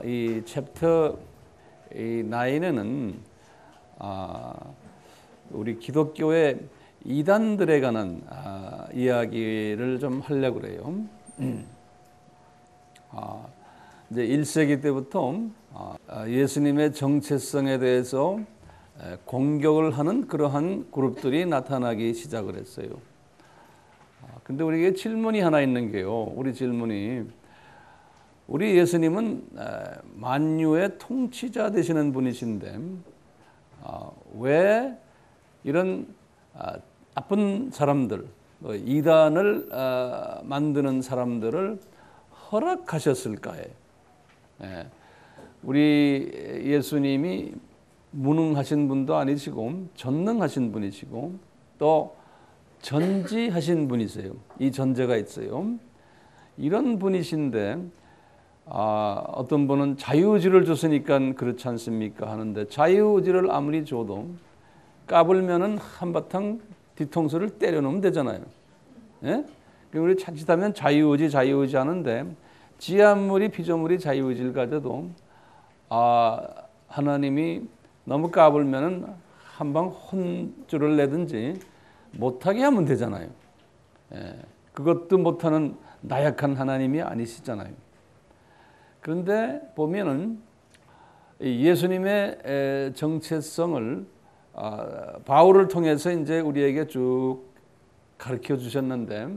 이 챕터 9에는 우리 기독교의 이단들에 관한 이야기를 좀 하려고 그래요. 이제 1세기 때부터 예수님의 정체성에 대해서 공격을 하는 그러한 그룹들이 나타나기 시작을 했어요. 근데 우리에게 질문이 하나 있는 게요. 우리 질문이, 우리 예수님은 만유의 통치자 되시는 분이신데 왜 이런 나쁜 사람들, 이단을 만드는 사람들을 허락하셨을까요? 우리 예수님이 무능하신 분도 아니시고 전능하신 분이시고 또 전지하신 분이세요. 이 전제가 있어요. 이런 분이신데 어떤 분은 자유의지를 줬으니까 그렇지 않습니까 하는데, 자유의지를 아무리 줘도 까불면은 한바탕 뒤통수를 때려놓으면 되잖아요. 예? 우리 자칫하면 자유의지 하는데, 지 아무리 피조물이 자유의지를 가져도 하나님이 너무 까불면은 한방 혼쭐을 내든지 못하게 하면 되잖아요. 예. 그것도 못하는 나약한 하나님이 아니시잖아요. 그런데 보면은 예수님의 정체성을 바울을 통해서 이제 우리에게 쭉 가르쳐 주셨는데,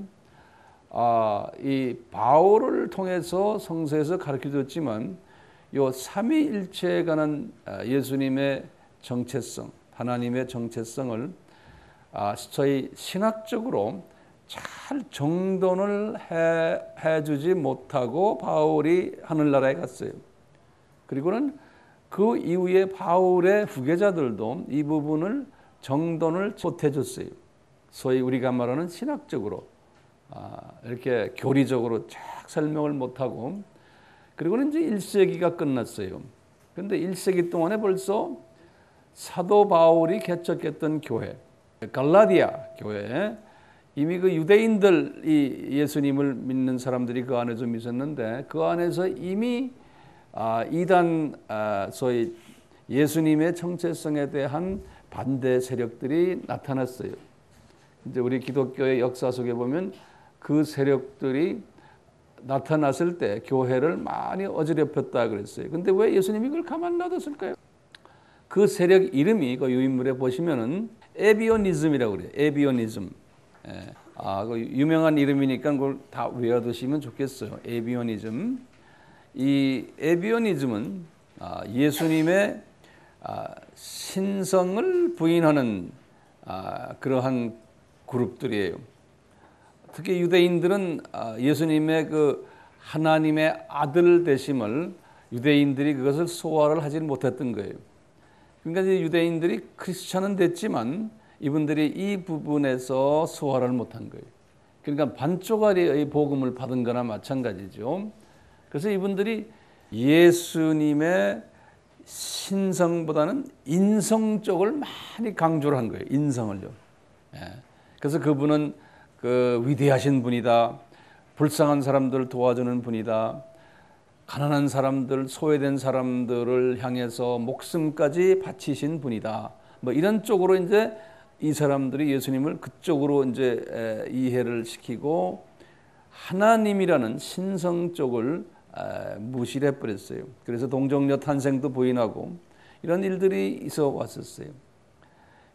이 바울을 통해서 성서에서 가르쳐 줬지만 요 삼위일체에 관한 예수님의 정체성, 하나님의 정체성을 저희 신학적으로 잘 정돈을 해주지 못하고 바울이 하늘나라에 갔어요. 그리고는 그 이후에 바울의 후계자들도 이 부분을 정돈을 못해줬어요. 소위 우리가 말하는 신학적으로 이렇게 교리적으로 쫙 설명을 못하고, 그리고는 이제 1세기가 끝났어요. 그런데 1세기 동안에 벌써 사도 바울이 개척했던 교회, 갈라디아 교회, 이미 그 유대인들이 예수님을 믿는 사람들이 그 안에 좀 있었는데, 그 안에서 이미 이단 소위 예수님의 정체성에 대한 반대 세력들이 나타났어요. 이제 우리 기독교의 역사 속에 보면 그 세력들이 나타났을 때 교회를 많이 어지럽혔다 그랬어요. 근데 왜 예수님이 그걸 가만 놔뒀을까요? 그 세력 이름이 그 유인물에 보시면은 에비오니즘이라고 그래요. 에비오니즘. 그 유명한 이름이니까 그걸 다 외워두시면 좋겠어요. 에비오니즘. 이 에비오니즘은 예수님의 신성을 부인하는 그러한 그룹들이에요. 특히 유대인들은 예수님의 그 하나님의 아들 되심을 유대인들이 그것을 소화를 하지 못했던 거예요. 그러니까 이제 유대인들이 크리스찬은 됐지만 이분들이 이 부분에서 소화를 못한 거예요. 그러니까 반쪽짜리의 복음을 받은 거나 마찬가지죠. 그래서 이분들이 예수님의 신성보다는 인성 쪽을 많이 강조를 한 거예요. 인성을요. 그래서 그분은 그 위대하신 분이다. 불쌍한 사람들을 도와주는 분이다. 가난한 사람들, 소외된 사람들을 향해서 목숨까지 바치신 분이다. 뭐 이런 쪽으로 이제 이 사람들이 예수님을 그쪽으로 이제 이해를 시키고 하나님이라는 신성 쪽을 무시해 버렸어요. 그래서 동정녀 탄생도 부인하고 이런 일들이 있어 왔었어요.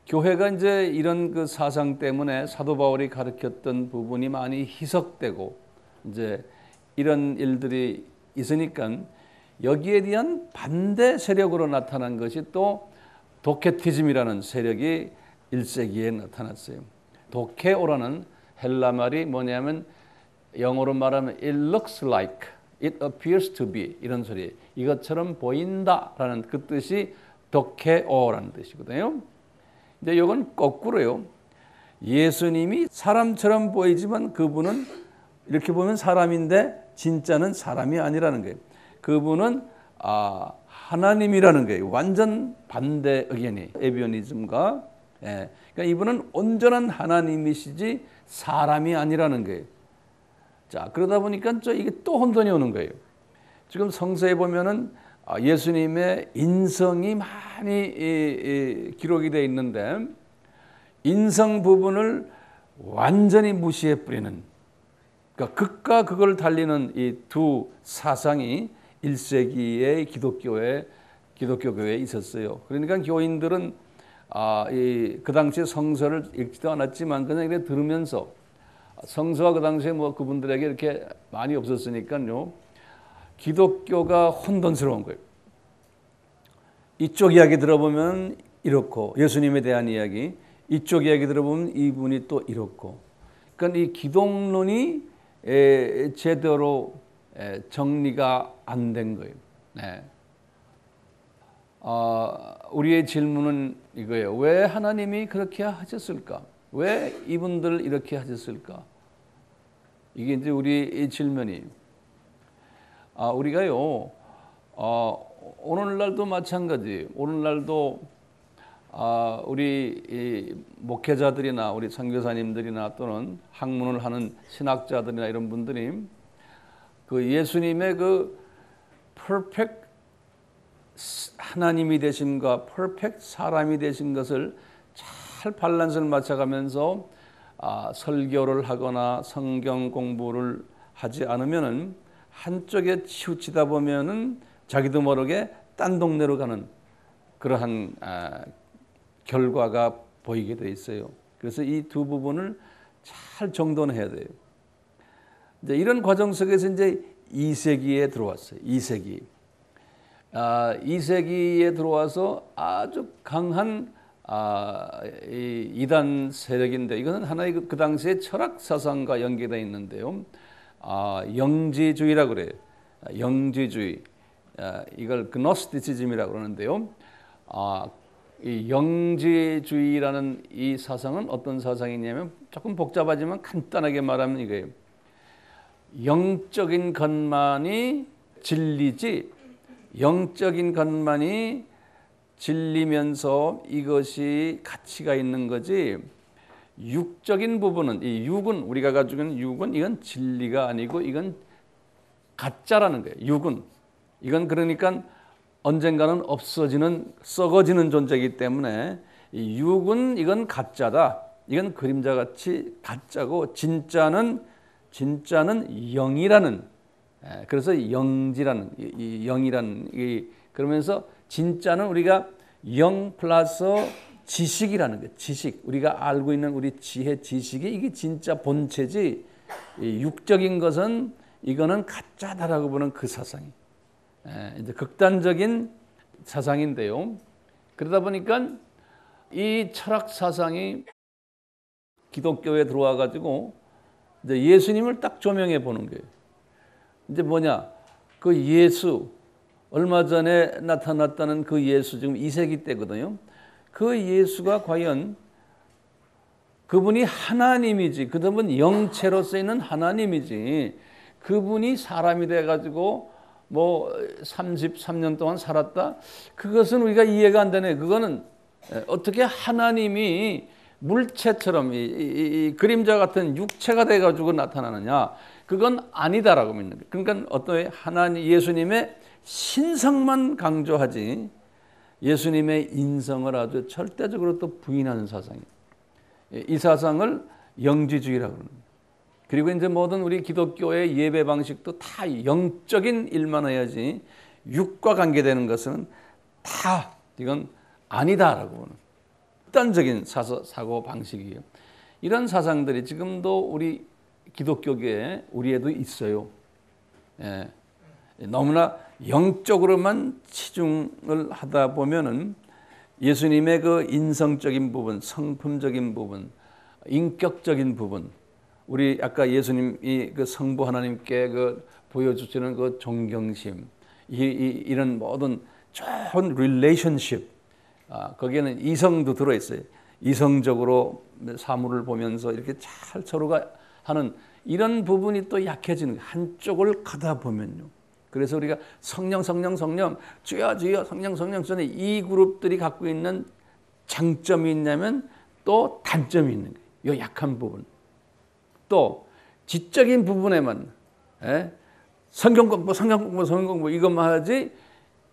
교회가 이제 이런 그 사상 때문에 사도 바울이 가르쳤던 부분이 많이 희석되고 이제 이런 일들이 있으니까 여기에 대한 반대 세력으로 나타난 것이 또 도케티즘이라는 세력이 1세기에 나타났어요. 도케오라는 헬라 말이 뭐냐면 영어로 말하면 it looks like, it appears to be 이런 소리, 이것처럼 보인다라는 그 뜻이 도케오라는 뜻이거든요. 근데 이건 거꾸로요. 예수님이 사람처럼 보이지만 그분은 이렇게 보면 사람인데 진짜는 사람이 아니라는 거예요. 그분은 하나님이라는 거예요. 완전 반대 의견이 에비오니즘과. 그러니까 이분은 온전한 하나님이시지 사람이 아니라는 거예요. 자, 그러다 보니까 이게 또 혼돈이 오는 거예요. 지금 성서에 보면은 예수님의 인성이 많이 기록이 되어 있는데 인성 부분을 완전히 무시해 버리는, 그러니까 극과 극을 달리는 이 두 사상이 1세기의 기독교 교회에 있었어요. 그러니까 교인들은 그 당시에 성서를 읽지도 않았지만 그냥 이렇게 들으면서, 성서가 그 당시에 뭐 그분들에게 이렇게 많이 없었으니까요, 기독교가 혼돈스러운 거예요. 이쪽 이야기 들어보면 이렇고, 예수님에 대한 이야기, 이쪽 이야기 들어보면 이분이 또 이렇고, 그러니까 이 기독론이 제대로 정리가 안 된 거예요. 네. 우리의 질문은 이거예요. 왜 하나님이 그렇게 하셨을까? 왜 이분들 이렇게 하셨을까? 이게 이제 우리의 질문이에요. 우리가요, 오늘날도 마찬가지. 오늘날도 우리 목회자들이나 우리 선교사님들이나 또는 학문을 하는 신학자들이나 이런 분들이 그 예수님의 그 퍼펙트 하나님이 되심과 퍼펙트 사람이 되신 것을 잘 밸런스를 맞춰가면서 설교를 하거나 성경 공부를 하지 않으면은 한쪽에 치우치다 보면은 자기도 모르게 딴 동네로 가는 그러한 결과가 보이게 돼 있어요. 그래서 이 두 부분을 잘 정돈해야 돼요. 이제 이런 과정 속에서 이제 2세기에 들어왔어요. 2세기. 2세기에 들어와서 아주 강한 이 이단 세력인데, 이것은 하나의 그 당시의 철학 사상과 연계되어 있는데요. 영지주의라고 그래요. 영지주의. 이걸 그노스티시즘이라고 그러는데요. 이 영지주의라는 이 사상은 어떤 사상이냐면, 조금 복잡하지만 간단하게 말하면 이거예요. 영적인 것만이 진리지, 영적인 것만이 진리면서 이것이 가치가 있는 거지, 육적인 부분은, 이 육은, 우리가 가지고 있는 육은 이건 진리가 아니고 이건 가짜라는 거예요. 육은. 이건 그러니까 언젠가는 없어지는, 썩어지는 존재이기 때문에 이 육은 이건 가짜다. 이건 그림자같이 가짜고 진짜는 영이라는, 그래서 영지라는, 이 영이라는, 그러면서 진짜는 우리가 영 플러스 지식이라는 거예요. 지식. 우리가 알고 있는 우리 지혜, 지식이 이게 진짜 본체지, 이 육적인 것은 이거는 가짜다라고 보는 그 사상이 이제 극단적인 사상인데요. 그러다 보니까 이 철학 사상이 기독교에 들어와 가지고 이제 예수님을 딱 조명해 보는 거예요. 이제 뭐냐? 그 예수, 얼마 전에 나타났다는 그 예수, 지금 2세기 때거든요. 그 예수가 과연 그분이 하나님이지, 그분은 영체로서 있는 하나님이지, 그분이 사람이 돼가지고 뭐 33년 동안 살았다? 그것은 우리가 이해가 안 되네. 그거는 어떻게 하나님이 물체처럼 이 그림자 같은 육체가 돼가지고 나타나느냐? 그건 아니다라고 믿는 거예요. 그러니까 어떤 하나님, 예수님의 신성만 강조하지 예수님의 인성을 아주 절대적으로 또 부인하는 사상이에요. 이 사상을 영지주의라고 합니다. 그리고 이제 모든 우리 기독교의 예배 방식도 다 영적인 일만 해야지 육과 관계되는 것은 다 이건 아니다라고 보는 극단적인 사고 방식이에요. 이런 사상들이 지금도 우리 기독교계에 우리에도 있어요. 너무나 영적으로만 치중을 하다 보면은 예수님의 그 인성적인 부분, 성품적인 부분, 인격적인 부분, 우리 아까 예수님이 그 성부 하나님께 그 보여주시는 그 존경심, 이런 모든 좋은 릴레이션십, 거기에는 이성도 들어 있어요. 이성적으로 사물을 보면서 이렇게 잘 서로가 하는 이런 부분이 또 약해지는 거예요. 한쪽을 가다 보면요. 그래서 우리가 성령, 주여, 성령, 전에 이 그룹들이 갖고 있는 장점이 있냐면 또 단점이 있는 거예요. 이 약한 부분. 또 지적인 부분에만 성경 공부 이것만 하지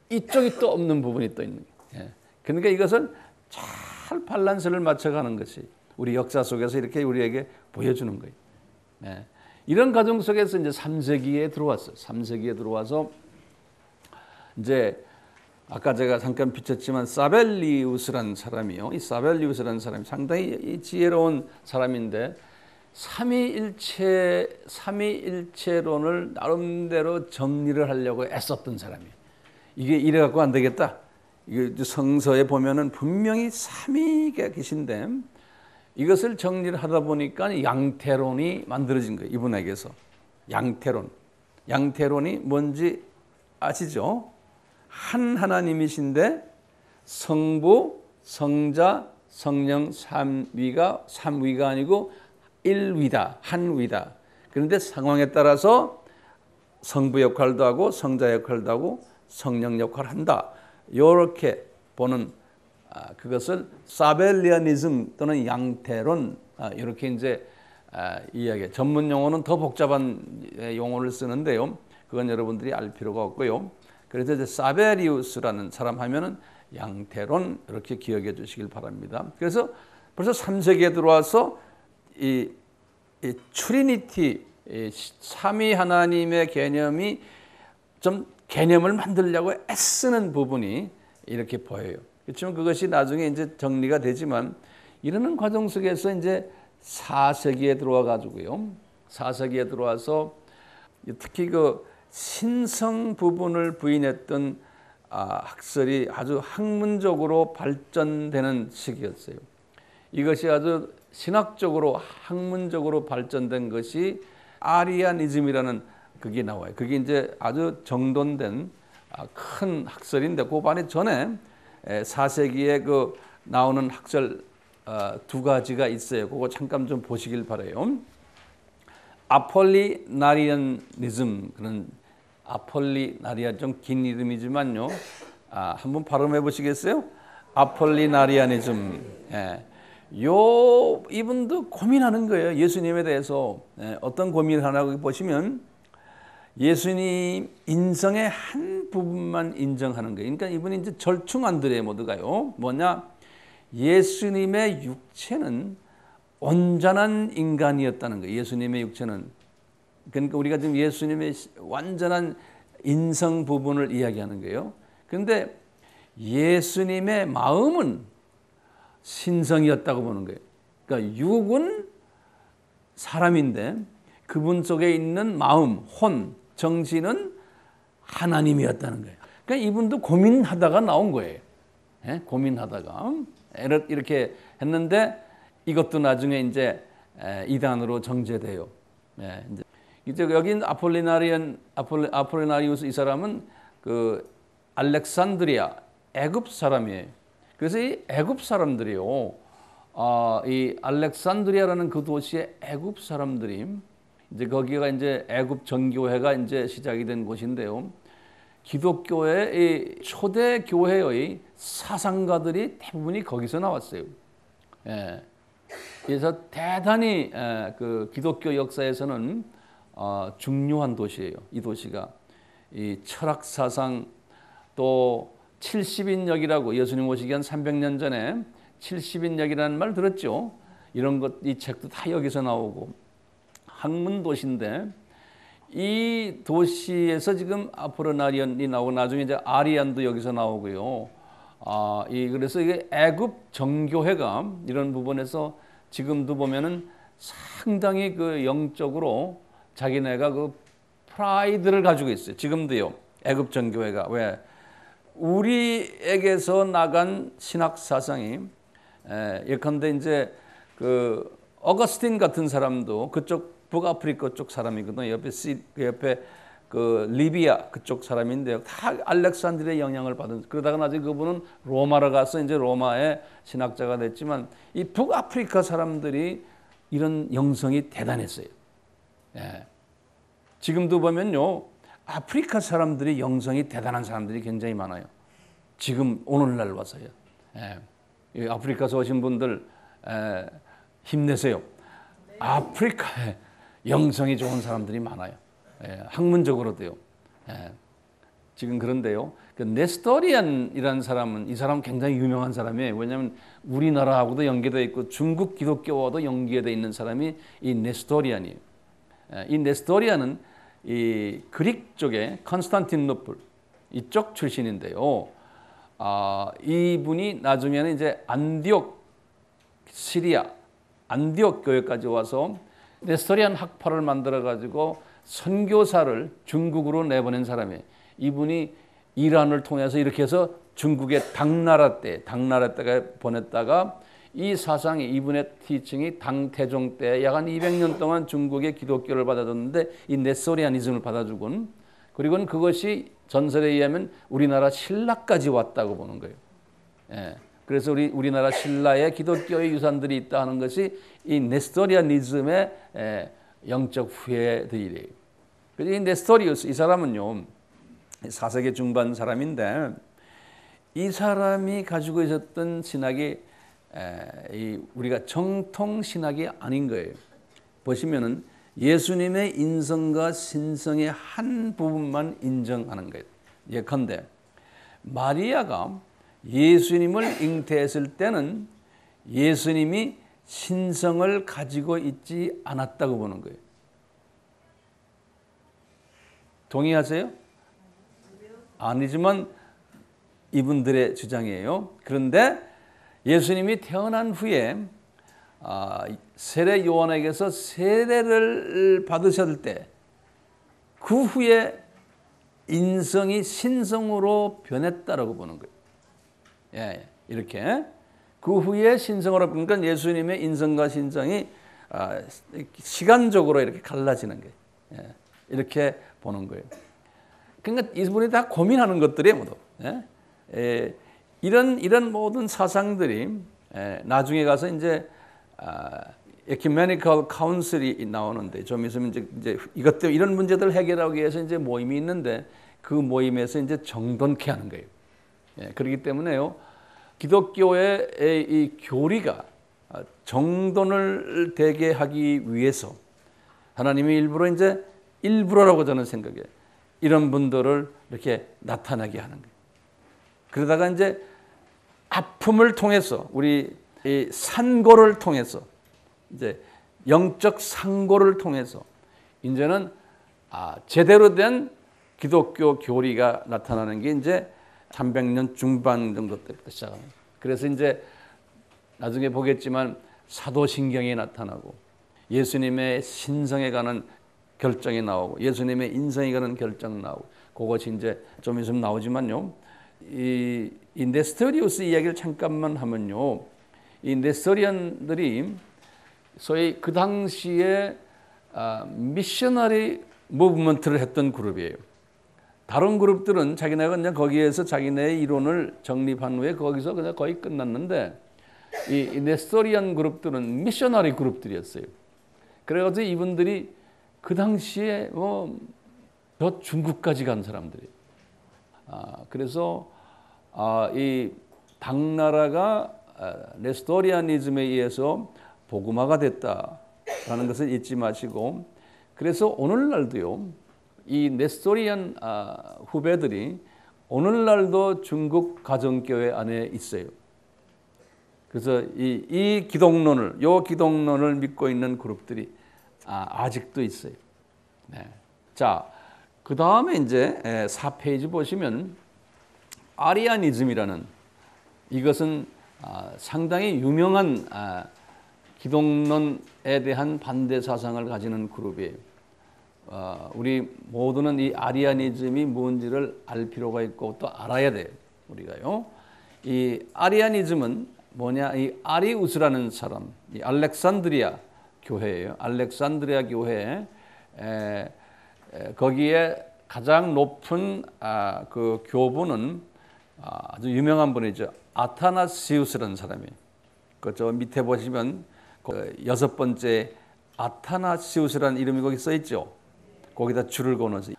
이쪽이 또 없는 부분이 또 있는 거예요. 그러니까 이것을 잘 밸런스를 맞춰가는 것이 우리 역사 속에서 이렇게 우리에게 보여주는 거예요. 이런 과정 속에서 이제 3세기에 들어왔어요. 3세기에 들어와서 이제 아까 제가 잠깐 비쳤지만 사벨리우스라는 사람이요. 이 사벨리우스라는 사람이 상당히 지혜로운 사람인데 삼위일체론을 나름대로 정리를 하려고 애썼던 사람이에요. 이게 이래 갖고 안 되겠다. 이게 성서에 보면은 분명히 삼위가 계신데 이것을 정리를 하다 보니까 양태론이 만들어진 거예요. 이분에게서 양태론. 양태론이 뭔지 아시죠? 한 하나님이신데 성부, 성자, 성령 삼위가 아니고 일위다, 한위다. 그런데 상황에 따라서 성부 역할도 하고 성자 역할도 하고 성령 역할을 한다. 이렇게 보는 그것을 사벨리아니즘 또는 양태론 이렇게 이제 이야기. 전문 용어는 더 복잡한 용어를 쓰는데요. 그건 여러분들이 알 필요가 없고요. 그래서 이제 사베리우스라는 사람 하면은 양태론 이렇게 기억해 주시길 바랍니다. 그래서 벌써 3세기에 들어와서 이 트리니티, 삼위 하나님의 개념이 좀 개념을 만들려고 애쓰는 부분이 이렇게 보여요. 그렇지만 그것이 나중에 이제 정리가 되지만 이러는 과정 속에서 이제 4세기에 들어와 가지고요. 4세기에 들어와서 특히 그 신성 부분을 부인했던 학설이 아주 학문적으로 발전되는 시기였어요. 이것이 아주 신학적으로 학문적으로 발전된 것이 아리아니즘이라는 그게 나와요. 그게 이제 아주 정돈된 큰 학설인데 그 반에 전에 4세기에 그 나오는 학설 두 가지가 있어요. 그거 잠깐 좀 보시길 바라요. 아폴리나리안니즘, 그런 아폴리나리안 좀 긴 이름이지만요. 한번 발음해 보시겠어요? 아폴리나리아니즘. 이분도 고민하는 거예요. 예수님에 대해서 어떤 고민을 하냐고 보시면 예수님 인성의 한 부분만 인정하는 거예요. 그러니까 이분이 이제 절충안들이에요, 모두가요. 뭐냐? 예수님의 육체는 온전한 인간이었다는 거예요. 예수님의 육체는. 그러니까 우리가 지금 예수님의 완전한 인성 부분을 이야기하는 거예요. 그런데 예수님의 마음은 신성이었다고 보는 거예요. 그러니까 육은 사람인데 그분 속에 있는 마음, 혼, 정신은 하나님이었다는 거예요. 그러니까 이분도 고민하다가 나온 거예요. 고민하다가 이렇게 했는데 이것도 나중에 이제 이단으로 정제돼요. 이제 여긴 아폴리나리우스 이 사람은 그 알렉산드리아 애굽 사람이에요. 그래서 이 애굽 사람들이요, 이 알렉산드리아라는 그 도시의 애굽 사람들이 이제 거기가 이제 애굽 정교회가 이제 시작이 된 곳인데요. 기독교의 이 초대 교회의 사상가들이 대부분이 거기서 나왔어요. 그래서 대단히 그 기독교 역사에서는 중요한 도시예요. 이 도시가 이 철학 사상 또 70인역이라고 예수님 오시기 한 300년 전에 70인역이라는 말 들었죠. 이런 것, 이 책도 다 여기서 나오고 학문 도시인데 이 도시에서 지금 아폴리나리안이 나오고 나중에 이제 아리안도 여기서 나오고요. 그래서 이게 애굽 정교회가 이런 부분에서 지금도 보면은 상당히 그 영적으로 자기네가 그 프라이드를 가지고 있어요. 지금도요. 애굽 정교회가 왜 우리에게서 나간 신학 사상이 예컨대 이제 그 어거스틴 같은 사람도 그쪽 북아프리카 쪽 사람이거든요. 옆에 그 리비아 그쪽 사람인데요. 다 알렉산드리아의 영향을 받은. 그러다가 나중에 그분은 로마로 가서 이제 로마의 신학자가 됐지만 이 북아프리카 사람들이 이런 영성이 대단했어요. 지금도 보면요. 아프리카 사람들이 영성이 대단한 사람들이 굉장히 많아요. 지금 오늘날 와서요. 아프리카에서 오신 분들 힘내세요. 아프리카에 영성이 좋은 사람들이 많아요. 학문적으로도요. 지금 그런데요. 그 네스토리안이라는 사람은 이 사람은 굉장히 유명한 사람이에요. 왜냐하면 우리나라하고도 연계되어 있고 중국 기독교와도 연계되어 있는 사람이 이 네스토리안이에요. 이 네스토리안은 이 그릭 쪽에 컨스탄티노플 이쪽 출신인데요. 이분이 나중에는 이제 안디옥 시리아 안디옥 교회까지 와서 네스토리안 학파를 만들어 가지고 선교사를 중국으로 내보낸 사람이에요. 이분이 이란을 통해서 이렇게 해서 중국의 당나라 때가 보냈다가 이 사상이 이분의 티칭이 당태종 때 약 한 200년 동안 중국의 기독교를 받아줬는데 이 네스토리아니즘을 받아주곤 그리고는 그것이 전설에 의하면 우리나라 신라까지 왔다고 보는 거예요. 그래서 우리나라 신라의 기독교의 유산들이 있다 하는 것이 이 네스토리아니즘의 영적 후예들이래요. 그래서 이 네스토리우스 이 사람은요 4세기 중반 사람인데 이 사람이 가지고 있었던 신학이 우리가 정통 신학이 아닌 거예요. 보시면은 예수님의 인성과 신성의 한 부분만 인정하는 거예요. 예컨대 마리아가 예수님을 잉태했을 때는 예수님이 신성을 가지고 있지 않았다고 보는 거예요. 동의하세요? 아니지만 이분들의 주장이에요. 그런데 예수님이 태어난 후에 세례 요한에게서 세례를 받으셨을 때 그 후에 인성이 신성으로 변했다라고 보는 거예요. 이렇게 그 후에 신성으로 그러니까 예수님의 인성과 신성이 시간적으로 이렇게 갈라지는 거예요. 이렇게 보는 거예요. 그러니까 이분이 다 고민하는 것들이에요, 모두. 이런 모든 사상들이 나중에 가서 이제 에큐메니컬 카운슬이 나오는데 좀 있으면 이제 이것 때문에 이런 문제들을 해결하기 위해서 이제 모임이 있는데 그 모임에서 이제 정돈케 하는 거예요. 그렇기 때문에요 기독교의 이 교리가 정돈을 되게 하기 위해서 하나님이 일부러라고 저는 생각해요. 이런 분들을 이렇게 나타나게 하는 거예요. 그러다가 이제 아픔을 통해서 우리 이 산고를 통해서 이제 영적 상고를 통해서 이제는 제대로 된 기독교 교리가 나타나는 게 이제 300년 중반 정도 때부터 시작합니다. 그래서 이제 나중에 보겠지만 사도신경이 나타나고 예수님의 신성에 관한 결정이 나오고 예수님의 인성에 관한 결정 나오고 그것이 이제 좀 있으면 나오지만요. 이 네스토리우스 이야기를 잠깐만 하면요. 이 네스토리안들이 소위 그 당시에 미셔너리 무브먼트를 했던 그룹이에요. 다른 그룹들은 자기네가 그냥 거기에서 자기네의 이론을 정립한 후에 거기서 그냥 거의 끝났는데 이 네스토리안 그룹들은 미셔너리 그룹들이었어요. 그래가지고 이분들이 그 당시에 저 중국까지 간 사람들이에요. 그래서 이 당나라가 네스토리아니즘에 의해서 복음화가 됐다라는 것을 잊지 마시고 그래서 오늘날도요 이 네스토리안 후배들이 오늘날도 중국 가정교회 안에 있어요. 그래서 이 기독론을 믿고 있는 그룹들이 아직도 있어요. 자, 그 다음에 이제 4페이지 보시면 아리아니즘이라는 이것은 상당히 유명한 기독론에 대한 반대 사상을 가지는 그룹이에요. 우리 모두는 이 아리아니즘이 뭔지를 알 필요가 있고 또 알아야 돼요. 우리가요. 이 아리아니즘은 뭐냐? 이 아리우스라는 사람, 이 알렉산드리아 교회예요. 알렉산드리아 교회 거기에 가장 높은 그 교부는 아주 유명한 분이죠. 아타나시우스라는 사람이에요. 저 밑에 보시면 그 6번째 아타나시우스라는 이름이 거기 써 있죠. 거기다 줄을 그어서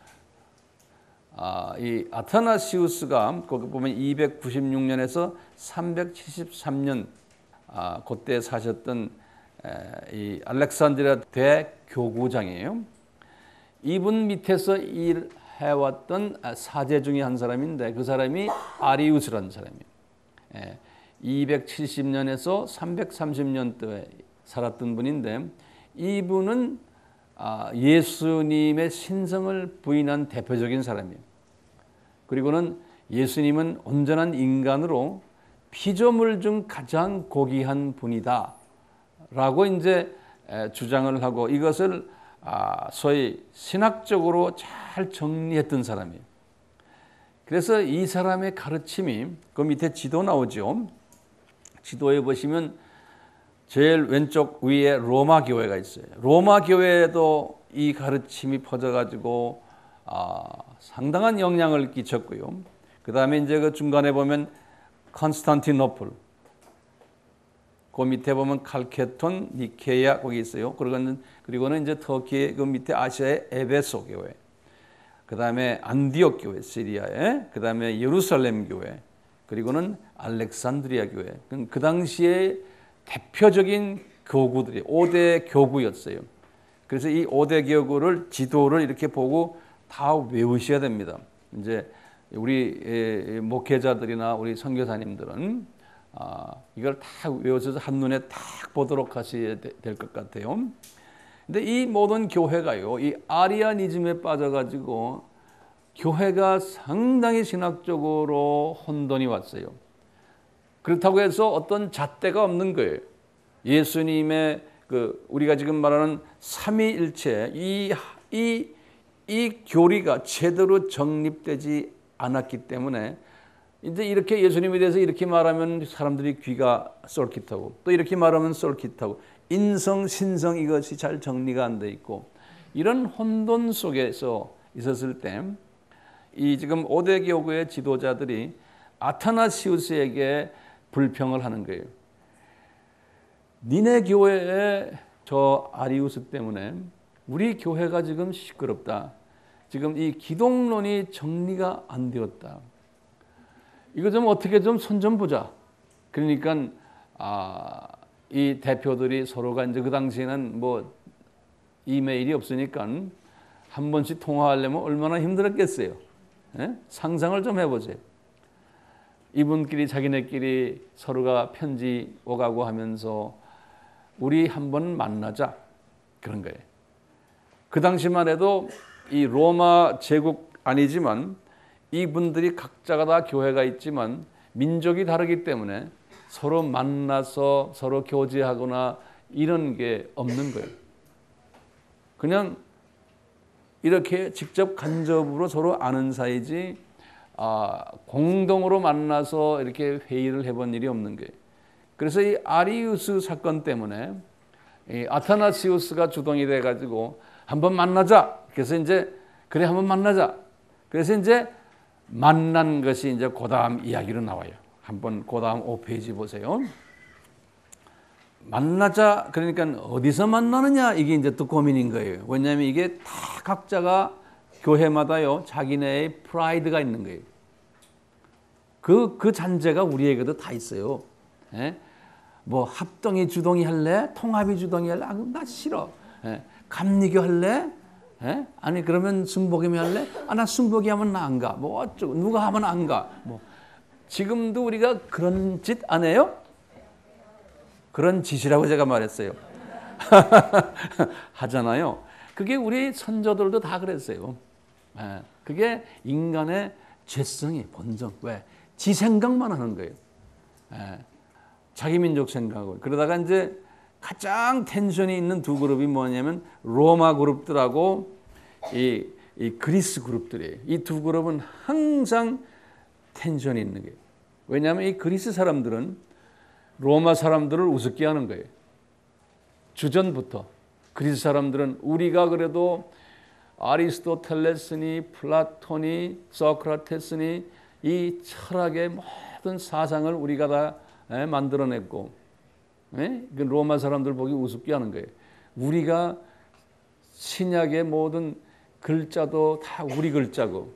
이 아타나시우스가 거기 보면 296년에서 373년 그때 사셨던 이 알렉산드리아 대교구장이에요. 이분 밑에서 일해왔던 사제 중에 한 사람인데 그 사람이 아리우스라는 사람이에요. 270년에서 330년대에 살았던 분인데 이분은 예수님의 신성을 부인한 대표적인 사람이에요. 그리고는 예수님은 온전한 인간으로 피조물 중 가장 고귀한 분이다 라고 이제 주장을 하고 이것을 소위 신학적으로 잘 정리했던 사람이에요. 그래서 이 사람의 가르침이 그 밑에 지도 나오죠. 지도에 보시면 제일 왼쪽 위에 로마 교회가 있어요. 로마 교회에도 이 가르침이 퍼져가지고 상당한 영향을 끼쳤고요. 그 다음에 이제 그 중간에 보면 컨스탄티노플, 그 밑에 보면 칼케톤, 니케야 거기 있어요. 그리고는 이제 터키의 그 밑에 아시아의 에베소 교회, 그 다음에 안디옥 교회 시리아에, 그 다음에 예루살렘 교회, 그리고는 알렉산드리아 교회. 그 당시에 대표적인 교구들이 5대 교구였어요. 그래서 이 5대 교구를 지도를 이렇게 보고 다 외우셔야 됩니다. 이제 우리 목회자들이나 우리 선교사님들은 이걸 다 외워서 한눈에 딱 보도록 하셔야 될 것 같아요. 근데 이 모든 교회가요, 이 아리아니즘에 빠져가지고 교회가 상당히 신학적으로 혼돈이 왔어요. 그렇다고 해서 어떤 잣대가 없는 거예요. 예수님의 우리가 지금 말하는 삼위일체 이 교리가 제대로 정립되지 않았기 때문에 이제 이렇게 예수님에 대해서 이렇게 말하면 사람들이 귀가 쏠깃하고 또 이렇게 말하면 쏠깃하고 인성, 신성 이것이 잘 정리가 안 돼 있고 이런 혼돈 속에서 있었을 때 이 지금 5대 교구의 지도자들이 아타나시우스에게 불평을 하는 거예요. 니네 교회에 저 아리우스 때문에 우리 교회가 지금 시끄럽다. 지금 이 기독론이 정리가 안 되었다. 이거 좀 어떻게 좀 손 좀 보자. 그러니까 이 대표들이 서로가 이제 그 당시에는 뭐 이메일이 없으니까 한 번씩 통화하려면 얼마나 힘들었겠어요. 예? 상상을 좀 해보세요. 이분끼리 자기네끼리 서로가 편지 오가고 하면서 우리 한번 만나자 그런 거예요. 그 당시만 해도 이 로마 제국 아니지만 이분들이 각자가 다 교회가 있지만 민족이 다르기 때문에 서로 만나서 서로 교제하거나 이런 게 없는 거예요. 그냥 이렇게 직접 간접으로 서로 아는 사이지 공동으로 만나서 이렇게 회의를 해본 일이 없는 거예요. 그래서 이 아리우스 사건 때문에 이 아타나시우스가 주동이 돼가지고 한번 만나자. 그래서 이제 그래 한번 만나자. 그래서 이제 만난 것이 이제 그 다음 이야기로 나와요. 한번 그 다음 5페이지 보세요. 만나자 그러니까 어디서 만나느냐 이게 이제 또 고민인 거예요. 왜냐하면 이게 다 각자가 교회마다요 자기네의 프라이드가 있는 거예요. 그 잔재가 우리에게도 다 있어요. 예? 뭐 합동이 주동이 할래? 통합이 주동이 할래? 나 싫어. 예? 감리교 할래? 예? 아니 그러면 순복음이 할래? 나 순복이 하면 나 안 가. 뭐 어쩌고 누가 하면 안 가. 뭐 지금도 우리가 그런 짓 안 해요? 그런 짓이라고 제가 말했어요. 하잖아요. 그게 우리 선조들도 다 그랬어요. 예. 그게 인간의 죄성이 본성. 왜? 지 생각만 하는 거예요. 예. 자기 민족 생각하고. 그러다가 이제 가장 텐션이 있는 두 그룹이 뭐냐면 로마 그룹들하고 이 그리스 그룹들이에요. 이 두 그룹은 항상 텐션이 있는 거예요. 왜냐하면 이 그리스 사람들은 로마 사람들을 우습게 하는 거예요. 주전부터. 그리스 사람들은 우리가 그래도 아리스토텔레스니 플라톤이 소크라테스니 이 철학의 모든 사상을 우리가 다 만들어냈고 로마 사람들 보기 우습게 하는 거예요. 우리가 신약의 모든 글자도 다 우리 글자고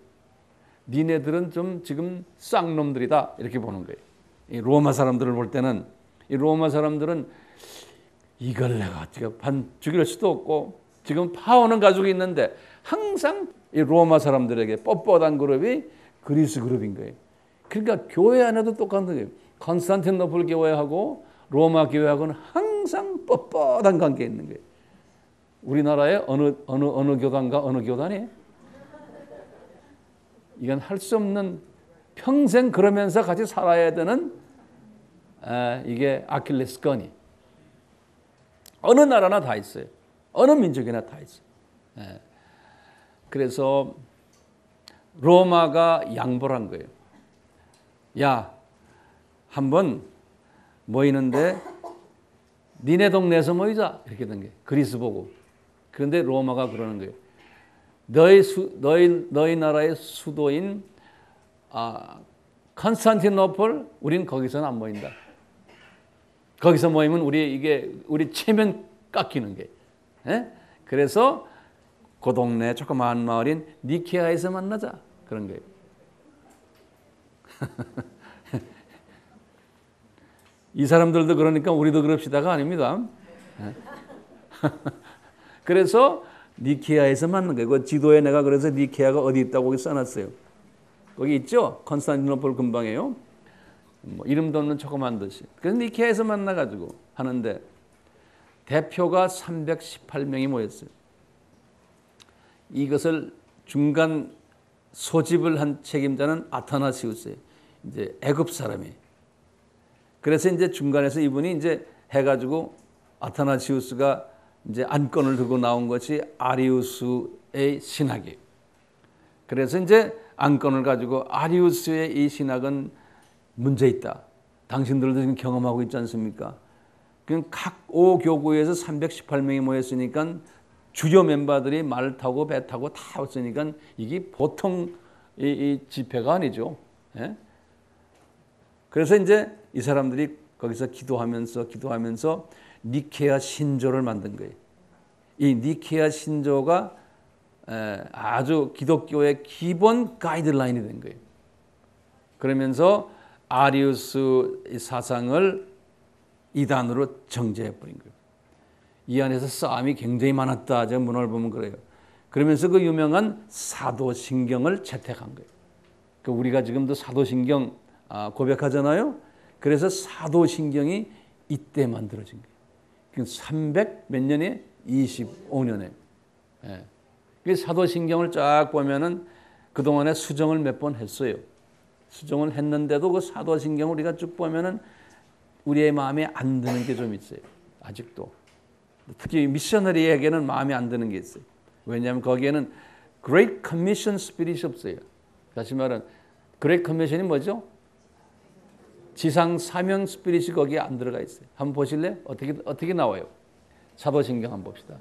니네들은 좀 지금 쌍놈들이다 이렇게 보는 거예요. 이 로마 사람들을 볼 때는 이 로마 사람들은 이걸 내가 죽일 수도 없고 지금 파오는 가지고 있는데 항상 이 로마 사람들에게 뻣뻣한 그룹이 그리스 그룹인 거예요. 그러니까 교회 안에도 똑같은 거예요. 컨스탄티노플 교회하고 로마 교회하고는 항상 뻣뻣한 관계에 있는 거예요. 우리나라의 어느 교단과 어느 교단이 이건 할 수 없는 평생 그러면서 같이 살아야 되는 이게 아킬레스건이 어느 나라나 다 있어요. 어느 민족이나 다 있어요. 그래서 로마가 양보를 한 거예요. 야, 한번 모이는데 니네 동네에서 모이자 이렇게 된 거예요. 그리스 보고. 그런데 로마가 그러는 거예요. 너희 나라의 수도인 컨스탄티노플 우린 거기서는 안 모인다. 거기서 모이면 우리 체면 깎이는 게. 그래서 그 동네 조그마한 마을인 니케아에서 만나자 그런 거예요. 이 사람들도 그러니까 우리도 그럽시다가 아닙니다. 그래서 니케아에서 만난 거예요. 그 지도에 내가 그래서 니케아가 어디 있다고 거기 써놨어요. 거기 있죠? 컨스탄티노플 근방에요. 뭐 이름도 없는 조그만 도시. 그래서 니케아에서 만나가지고 하는데 대표가 318명이 모였어요. 이것을 중간 소집을 한 책임자는 아타나시우스예요. 이제 애굽 사람이. 그래서 이제 중간에서 이분이 이제 해가지고 아타나시우스가 이제 안건을 들고 나온 것이 아리우스의 신학이에요. 그래서 이제 안건을 가지고 아리우스의 이 신학은 문제 있다. 당신들도 지금 경험하고 있지 않습니까? 그럼 각 5교구에서 318명이 모였으니까 주요 멤버들이 말 타고 배 타고 다 왔으니까 이게 보통 이 집회가 아니죠. 예? 그래서 이제 이 사람들이 거기서 기도하면서 니케아 신조를 만든 거예요. 이 니케아 신조가 아주 기독교의 기본 가이드라인이 된 거예요. 그러면서 아리우스 사상을 이단으로 정죄해버린 거예요. 이 안에서 싸움이 굉장히 많았다. 제가 문헌을 보면 그래요. 그러면서 그 유명한 사도신경을 채택한 거예요. 그러니까 우리가 지금도 사도신경 고백하잖아요. 그래서 사도신경이 이때 만들어진 거예요. 300 몇 년에 25년에. 예. 사도신경을 쫙 보면은 그동안에 수정을 몇 번 했어요. 수정을 했는데도 그 사도신경을 우리가 쭉 보면은 우리의 마음에 안 드는 게 좀 있어요. 아직도. 특히 미셔너리에게는 마음에 안 드는 게 있어요. 왜냐하면 거기에는 Great Commission 스피릿이 없어요. 다시 말하면 Great Commission이 뭐죠? 지상 사명 스피릿이 거기에 안 들어가 있어요. 한번 보실래요? 어떻게 나와요? 사도신경 한번 봅시다.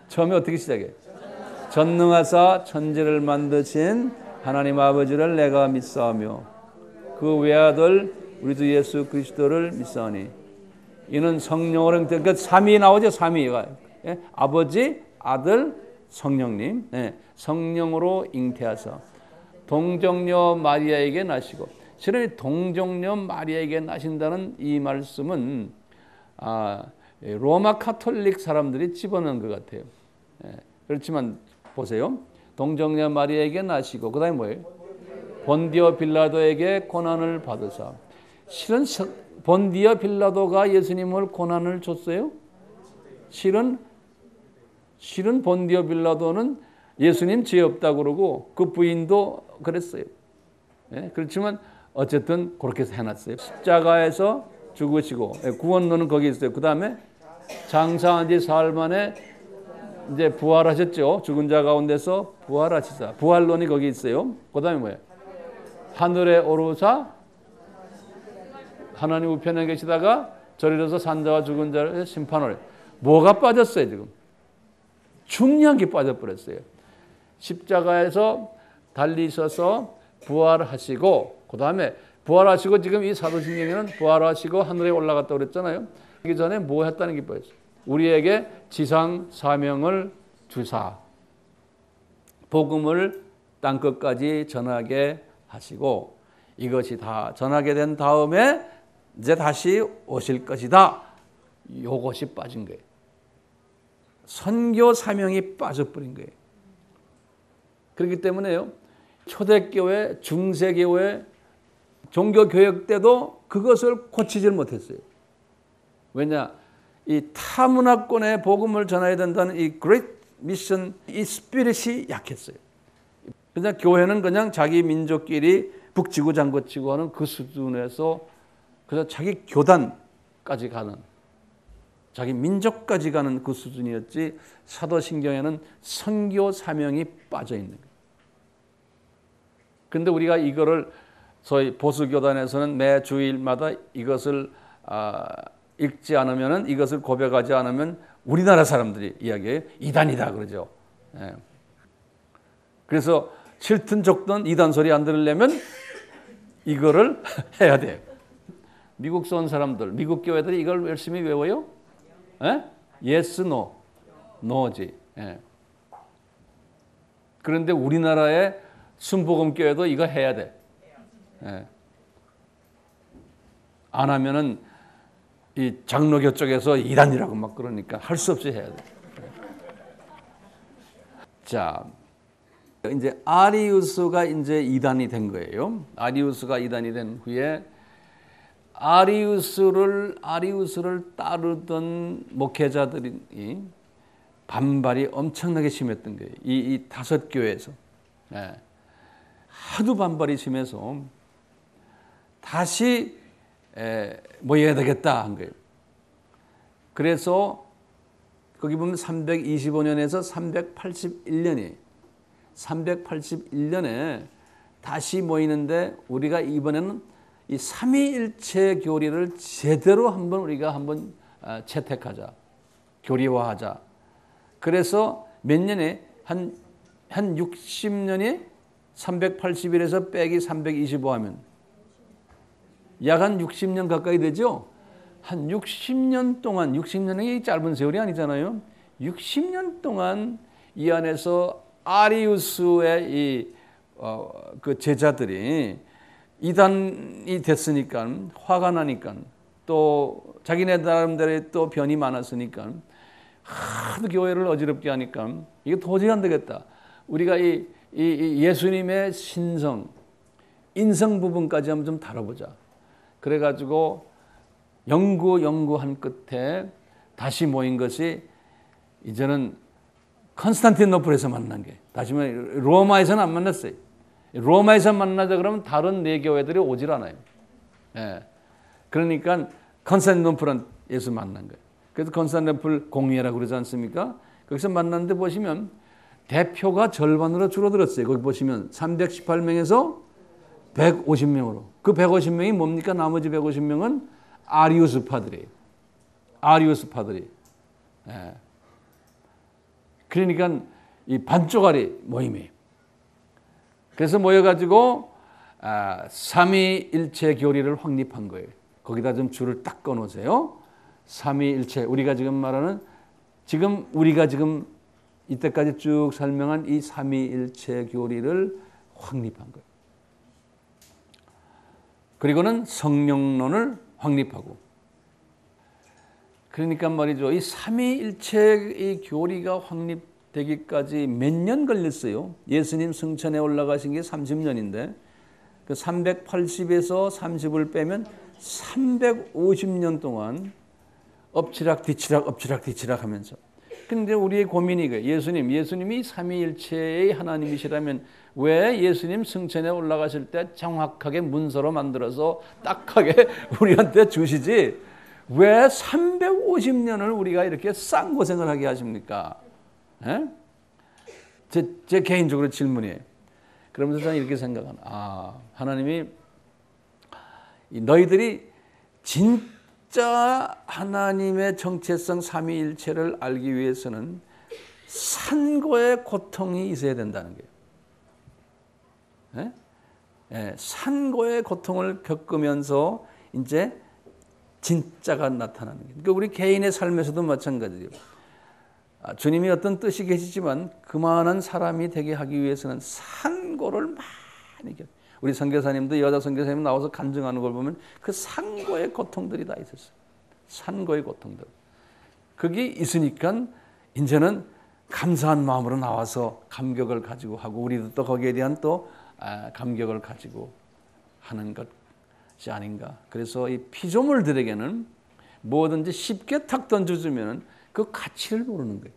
처음에 어떻게 시작해요? 전능하사 천지를 만드신 하나님 아버지를 내가 믿사오며 그 외아들 우리 주 예수 그리스도를 믿사오니 이는 성령으로 그러니까 삼위 나오죠. 삼위가 아버지, 아들, 성령님, 성령으로 잉태하사 동정녀 마리아에게 나시고 실은 동정녀 마리아에게 나신다는 이 말씀은 로마 카톨릭 사람들이 집어넣은 것 같아요. 그렇지만 보세요. 동정녀 마리아에게 나시고 그 다음에 뭐예요? 본디오 빌라도에게 고난을 받으사. 실은 본디오 빌라도가 예수님을 고난을 줬어요? 실은 본디오 빌라도는 예수님 죄 없다고 그러고 그 부인도 그랬어요. 그렇지만 어쨌든 그렇게 해놨어요. 십자가에서 죽으시고 구원론은 거기 있어요. 그 다음에 장사한 지 사흘 만에 이제 부활하셨죠. 죽은 자 가운데서 부활하시사. 부활론이 거기 있어요. 그 다음에 뭐예요? 하늘에 오르사 하나님 우편에 계시다가 저리로서 산자와 죽은 자를 심판을. 뭐가 빠졌어요 지금? 중요한 게 빠져버렸어요. 십자가에서 달리셔서 부활하시고 그 다음에 부활하시고 지금 이 사도신경에는 부활하시고 하늘에 올라갔다고 그랬잖아요. 그 전에 뭐 했다는 게 보였어요. 우리에게 지상 사명을 주사 복음을 땅끝까지 전하게 하시고 이것이 다 전하게 된 다음에 이제 다시 오실 것이다. 이것이 빠진 거예요. 선교 사명이 빠져버린 거예요. 그렇기 때문에요. 초대교회, 중세교회, 종교교역 때도 그것을 고치질 못했어요. 왜냐? 이 타문화권의 복음을 전해야 된다는 이 Great Mission, 이 스피릿이 약했어요. 그냥 교회는 그냥 자기 민족끼리 북치고 장구치고 하는 그 수준에서 그래서 자기 교단까지 가는, 자기 민족까지 가는 그 수준이었지, 사도신경에는 선교 사명이 빠져 있는 거예요. 그런데 우리가 이거를 소위 보수교단에서는 매 주일마다 이것을 읽지 않으면, 이것을 고백하지 않으면 우리나라 사람들이 이야기해요. 이단이다 그러죠. 예. 그래서 싫든 좋든 이단 소리 안 들으려면 이거를 해야 돼요. 미국서 온 사람들, 미국 교회들이 이걸 열심히 외워요? 예? Yes, no. no지. 예. 그런데 우리나라의 순복음교회도 이거 해야 돼. 예. 안 하면은 이 장로교 쪽에서 이단이라고 막 그러니까 할 수 없이 해야 돼. 자, 이제 아리우스가 이제 이단이 된 거예요. 아리우스가 이단이 된 후에 아리우스를 따르던 목회자들이 반발이 엄청나게 심했던 거예요. 이 다섯 교회에서. 예. 하도 반발이 심해서 다시 모여야 되겠다 한 거예요. 그래서 거기 보면 325년에서 381년에 다시 모이는데 우리가 이번에는 이 삼위일체 교리를 제대로 우리가 한번 채택하자, 교리화하자. 그래서 몇 년에 한 60년에 381에서 빼기 325 하면 약 한 60년 가까이 되죠. 한 60년 동안, 60년이 짧은 세월이 아니잖아요. 60년 동안 이 안에서 아리우스의 그 제자들이 이단이 됐으니까 화가 나니까, 또 자기네 나름대로 또 변이 많았으니까 하도 교회를 어지럽게 하니까 이게 도저히 안 되겠다. 우리가 이 예수님의 신성, 인성 부분까지 한번 좀 다뤄보자. 그래가지고 연구한 끝에 다시 모인 것이 이제는 컨스탄티노플에서 만난 게, 다시 말해 로마에서는 안 만났어요. 로마에서 만나자 그러면 다른 네 교회들이 오질 않아요. 예. 그러니까 컨스탄티노플에서 만난 거예요. 그래서 컨스탄티노플 공회라고 그러지 않습니까? 거기서 만났는데 보시면 대표가 절반으로 줄어들었어요. 거기 보시면 318명에서 150명으로. 그 150명이 뭡니까? 나머지 150명은 아리우스파들이에요. 아리우스파들이. 예. 그러니까 이 반쪽짜리 모임이에요. 그래서 모여가지고 삼위일체 교리를 확립한 거예요. 거기다 좀 줄을 딱 꺼놓으세요. 삼위일체, 우리가 지금 이때까지 쭉 설명한 이 삼위일체 교리를 확립한 거예요. 그리고는 성령론을 확립하고. 그러니까 말이죠. 이 삼위일체의 교리가 확립되기까지 몇 년 걸렸어요. 예수님 승천에 올라가신 게 30년인데 그 380에서 30을 빼면 350년 동안 엎치락 뒤치락 하면서. 근데 우리의 고민이 이거예요. 예수님이 삼위일체의 하나님이시라면 왜 예수님 승천에 올라가실 때 정확하게 문서로 만들어서 딱하게 우리한테 주시지 왜 350년을 우리가 이렇게 쌍고생을 하게 하십니까? 에? 제 개인적으로 질문이에요. 그러면서 저는 이렇게 생각하는, 하나님이 너희들이 진짜 하나님의 정체성 삼위일체를 알기 위해서는 산고의 고통이 있어야 된다는 거예요. 산고의 고통을 겪으면서 이제 진짜가 나타나는 거예요. 그러니까 우리 개인의 삶에서도 마찬가지예요. 주님이 어떤 뜻이 계시지만 그만한 사람이 되게 하기 위해서는 산고를 많이 겪어요. 우리 선교사님도 여자 선교사님 나와서 간증하는 걸 보면 그 산고의 고통들이 다 있었어요. 산고의 고통들. 그게 있으니까 이제는 감사한 마음으로 나와서 감격을 가지고 하고 우리도 또 거기에 대한 또 감격을 가지고 하는 것이 아닌가. 그래서 이 피조물들에게는 뭐든지 쉽게 탁 던져주면 그 가치를 모르는 거예요.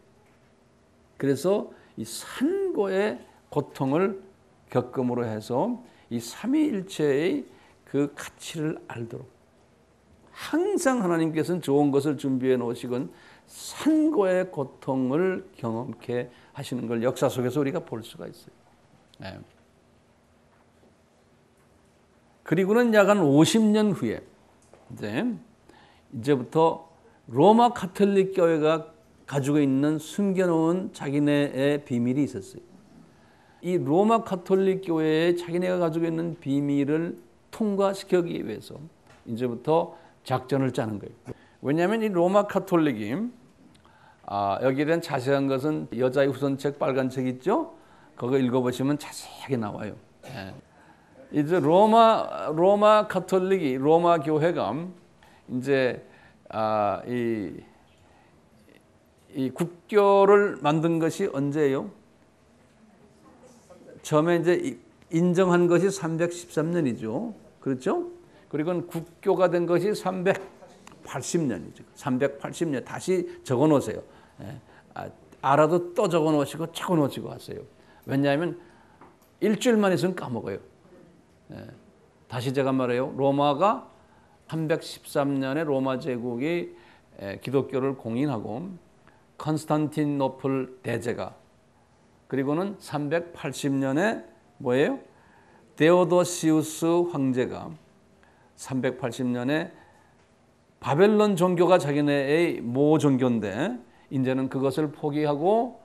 그래서 이 산고의 고통을 겪음으로 해서 이 삼위일체의 그 가치를 알도록 항상 하나님께서는 좋은 것을 준비해 놓으시건 산고의 고통을 경험케 하시는 걸 역사 속에서 우리가 볼 수가 있어요. 네. 그리고는 약 한 50년 후에 이제부터 로마 가톨릭 교회가 가지고 있는 숨겨놓은 자기네의 비밀이 있었어요. 이 로마 가톨릭 교회에 자기네가 가지고 있는 비밀을 통과시키기 위해서 이제부터 작전을 짜는 거예요. 왜냐하면 이 로마 가톨릭이 여기에 대한 자세한 것은 여자의 후손책 빨간 책 있죠? 그거 읽어보시면 자세하게 나와요. 이제 로마 가톨릭이 로마 교회가 이제 이 국교를 만든 것이 언제예요? 처음에 이제 인정한 것이 313년이죠. 그렇죠? 그리고 국교가 된 것이 380년이죠. 380년 다시 적어 놓으세요. 알아도 또 적어 놓으시고 적어 놓으시고 하세요. 왜냐하면 일주일만 있으면 까먹어요. 다시 제가 말해요. 로마가 313년에 로마 제국이 기독교를 공인하고 컨스탄티노플 대제가 그리고는 380년에 뭐예요? 데오도시우스 황제가 380년에 바벨론 종교가 자기네의 모 종교인데 이제는 그것을 포기하고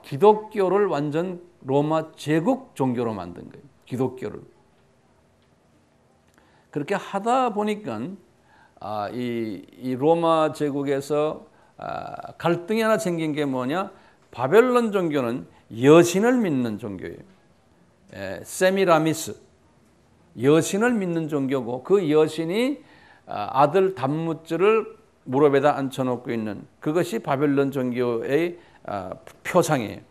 기독교를 완전 로마 제국 종교로 만든 거예요. 기독교를. 그렇게 하다 보니까 이 로마 제국에서 갈등이 하나 생긴 게 뭐냐? 바벨론 종교는 여신을 믿는 종교예요. 세미라미스. 여신을 믿는 종교고 그 여신이 아들 단무줄을 무릎에다 앉혀놓고 있는 그것이 바벨론 종교의 표상이에요.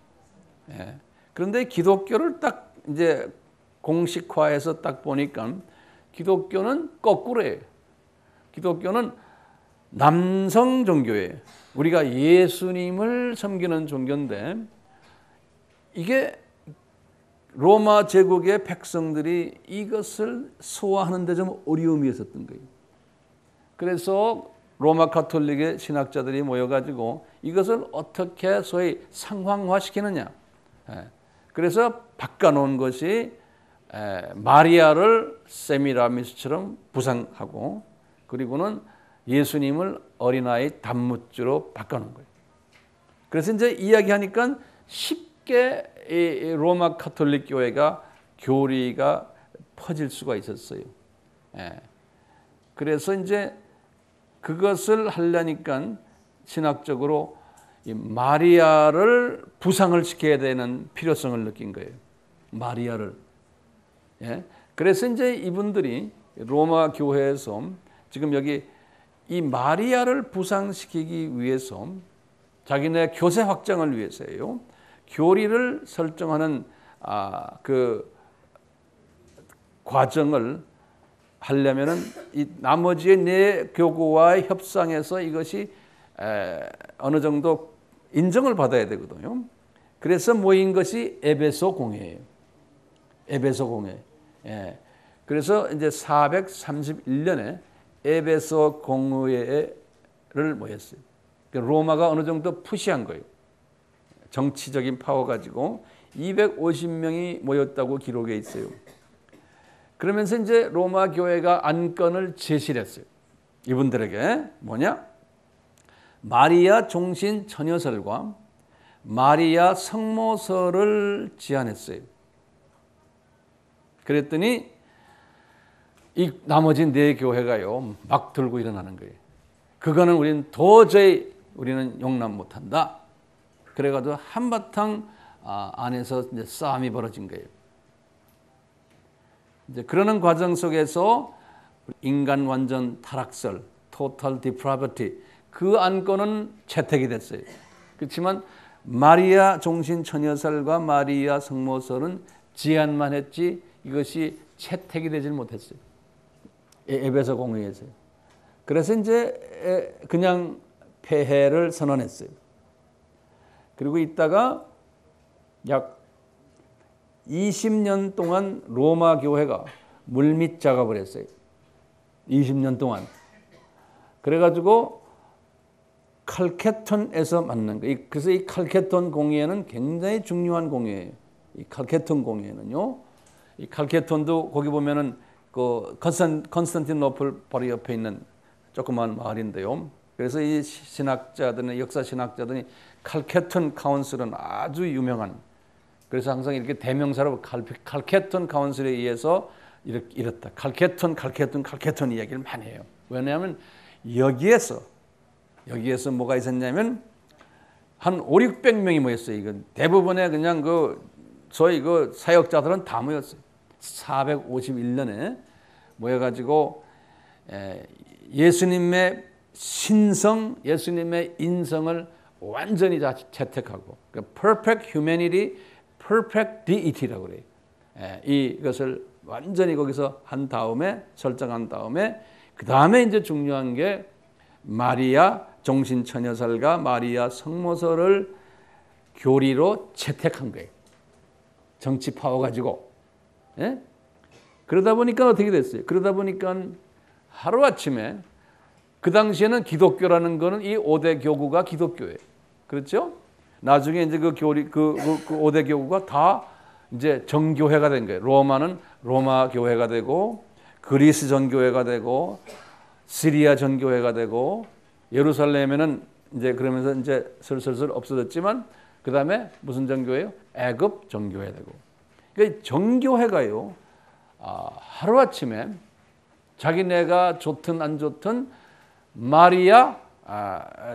그런데 기독교를 딱 이제 공식화해서 딱 보니까 기독교는 거꾸로예요. 기독교는 남성 종교예요. 우리가 예수님을 섬기는 종교인데 이게 로마 제국의 백성들이 이것을 소화하는 데 좀 어려움이 있었던 거예요. 그래서 로마 가톨릭의 신학자들이 모여가지고 이것을 어떻게 소위 상황화시키느냐. 그래서 바꿔놓은 것이 마리아를 세미라미스처럼 부상하고 그리고는 예수님을 어린아이 단무줄로 바꿔놓은 거예요. 그래서 이제 이야기하니까 쉽게 이 로마 가톨릭 교회가 교리가 퍼질 수가 있었어요. 그래서 이제 그것을 하려니까 신학적으로 이 마리아를 부상을 시켜야 되는 필요성을 느낀 거예요. 마리아를. 그래서 이제 이분들이 로마 교회에서 지금 여기 이 마리아를 부상시키기 위해서 자기네 교세 확장을 위해서예요. 교리를 설정하는 그 과정을 하려면은 이 나머지의 네 교구와의 협상에서 이것이 어느 정도 인정을 받아야 되거든요. 그래서 모인 것이 에베소 공회예요. 에베소 공회. 그래서 이제 431년에 에베소 공회를 모였어요. 로마가 어느 정도 푸시한 거예요. 정치적인 파워 가지고 250명이 모였다고 기록에 있어요. 그러면서 이제 로마 교회가 안건을 제시를 했어요. 이분들에게 뭐냐? 마리아 종신 처녀설과 마리아 성모설을 제안했어요. 그랬더니 이 나머지 네 교회가요 막 들고 일어나는 거예요. 그거는 우리는 도저히 용납 못한다. 그래가지고 한바탕 안에서 이제 싸움이 벌어진 거예요. 이제 그러는 과정 속에서 인간 완전 타락설, total depravity 그 안건은 채택이 됐어요. 그렇지만 마리아 종신 처녀설과 마리아 성모설은 제안만 했지 이것이 채택이 되질 못했어요. 에베소 공회에서요. 그래서 이제 그냥 폐해를 선언했어요. 그리고 있다가 약 20년 동안 로마 교회가 물밑 작업을 했어요. 20년 동안. 그래가지고 칼케톤에서 만난 거예요. 그래서 이 칼케톤 공회는 굉장히 중요한 공회예요. 이 칼케톤 공회는요. 이 칼케톤도 거기 보면은 그 컨스탄티노플 바로 옆에 있는 조그만 마을인데요. 그래서 이 신학자들은 역사 신학자들이 칼케톤 카운슬은 아주 유명한. 그래서 항상 이렇게 대명사로 칼케톤 카운슬에 의해서 이렇다. 칼케톤 이야기를 많이 해요. 왜냐하면 여기에서 뭐가 있었냐면 한 500~600명이 모였어요. 이건 대부분의 그냥 소위 사역자들은 다 모였어요. 451년에 모여가지고 예수님의 신성, 예수님의 인성을 완전히 다 채택하고 perfect humanity, perfect deity라고 그래요. 이것을 완전히 거기서 한 다음에 설정한 다음에 그 다음에 이제 중요한 게 마리아 종신처녀설과 마리아 성모설을 교리로 채택한 거예요. 정치 파워 가지고. 예? 그러다 보니까 어떻게 됐어요? 그러다 보니까 하루아침에 그 당시에는 기독교라는 거는 이 5대 교구가 기독교예요. 그렇죠? 나중에 이제 그 5대 교구가 다 이제 정교회가 된 거예요. 로마는 로마 교회가 되고 그리스 전교회가 되고 시리아 전교회가 되고 예루살렘에는 이제 그러면서 이제 슬슬 없어졌지만 그 다음에 무슨 전교회요? 애굽 전교회 되고. 그러니까 정교회가요. 하루아침에 자기네가 좋든 안 좋든 마리아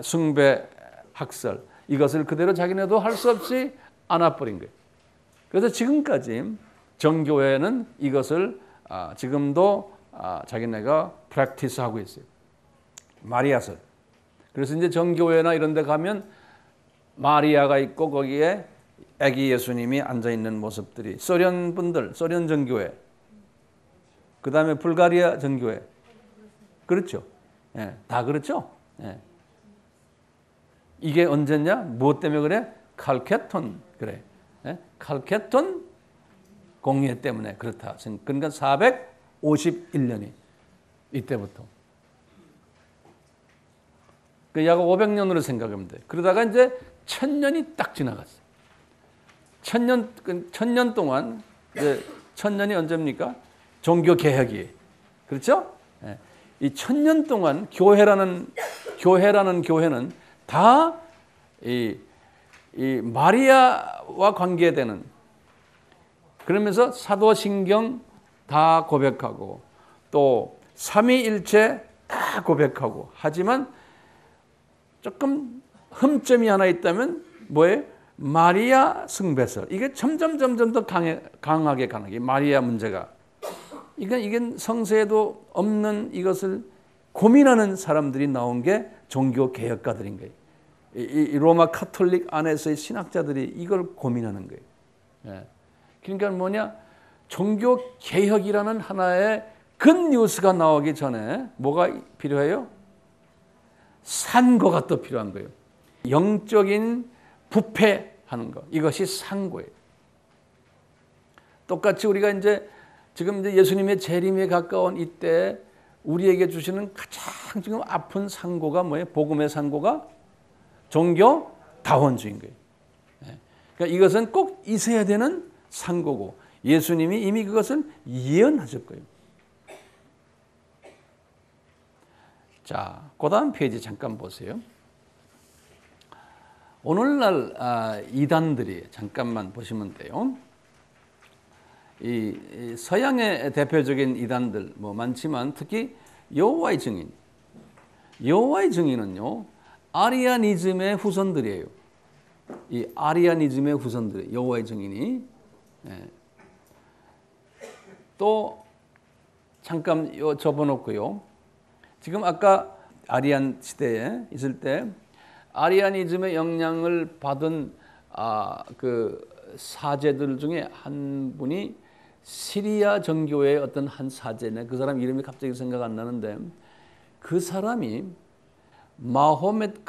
숭배 학설 이것을 그대로 자기네도 할 수 없이 안아버린 거예요. 그래서 지금까지 정교회는 이것을 지금도 자기네가 프랙티스하고 있어요. 마리아설. 그래서 이제 정교회나 이런 데 가면 마리아가 있고 거기에 아기 예수님이 앉아 있는 모습들이 소련 분들, 소련 정교회. 그다음에 불가리아 정교회. 그렇죠. 예, 다 그렇죠. 예. 이게 언제냐? 무엇 때문에 그래? 칼케톤 그래. 예? 칼케톤 공회 때문에 그렇다. 그러니까 451년이 이때부터. 그 약 500년으로 생각하면 돼. 그러다가 이제 1000년이 딱 지나갔어요. 1000년 동안 이제 1000년이 언제입니까? 종교 개혁이. 그렇죠? 예. 이 1000년 동안 교회라는 교회는 다 이 마리아와 관계되는 그러면서 사도신경 다 고백하고 또 삼위일체 다 고백하고 하지만 조금 흠점이 하나 있다면 뭐예요? 마리아 숭배설. 이게 점점 더 강하게 마리아 문제가. 이게 성서에도 없는 이것을 고민하는 사람들이 나온 게 종교 개혁가들인 거예요. 이 로마 카톨릭 안에서의 신학자들이 이걸 고민하는 거예요. 예. 그러니까 뭐냐? 종교 개혁이라는 하나의 근 뉴스가 나오기 전에 뭐가 필요해요? 산고가 또 필요한 거예요. 영적인 부패하는 것. 이것이 산고예요. 똑같이 우리가 지금 예수님의 재림에 가까운 이때 우리에게 주시는 가장 지금 아픈 산고가 뭐예요? 복음의 산고가 종교 다원주의인 거예요. 그러니까 이것은 꼭 있어야 되는 산고고 예수님이 이미 그것을 예언하실 거예요. 자, 그 다음 페이지 잠깐 보세요. 오늘날 이단들이 잠깐만 보시면 돼요. 이 서양의 대표적인 이단들 뭐 많지만 특히 여호와의 증인은요 아리아니즘의 후손들이에요. 이 아리아니즘의 후손들 여호와의 증인이 또 잠깐 접어놓고요. 지금 아까 아리안 시대에 있을 때 아리아니즘의 영향을 받은 그 사제들 중에 한 분이 시리아 정교회의 어떤 한 사제네. 그 사람 이름이 갑자기 생각 안 나는데 그 사람이 마호멧은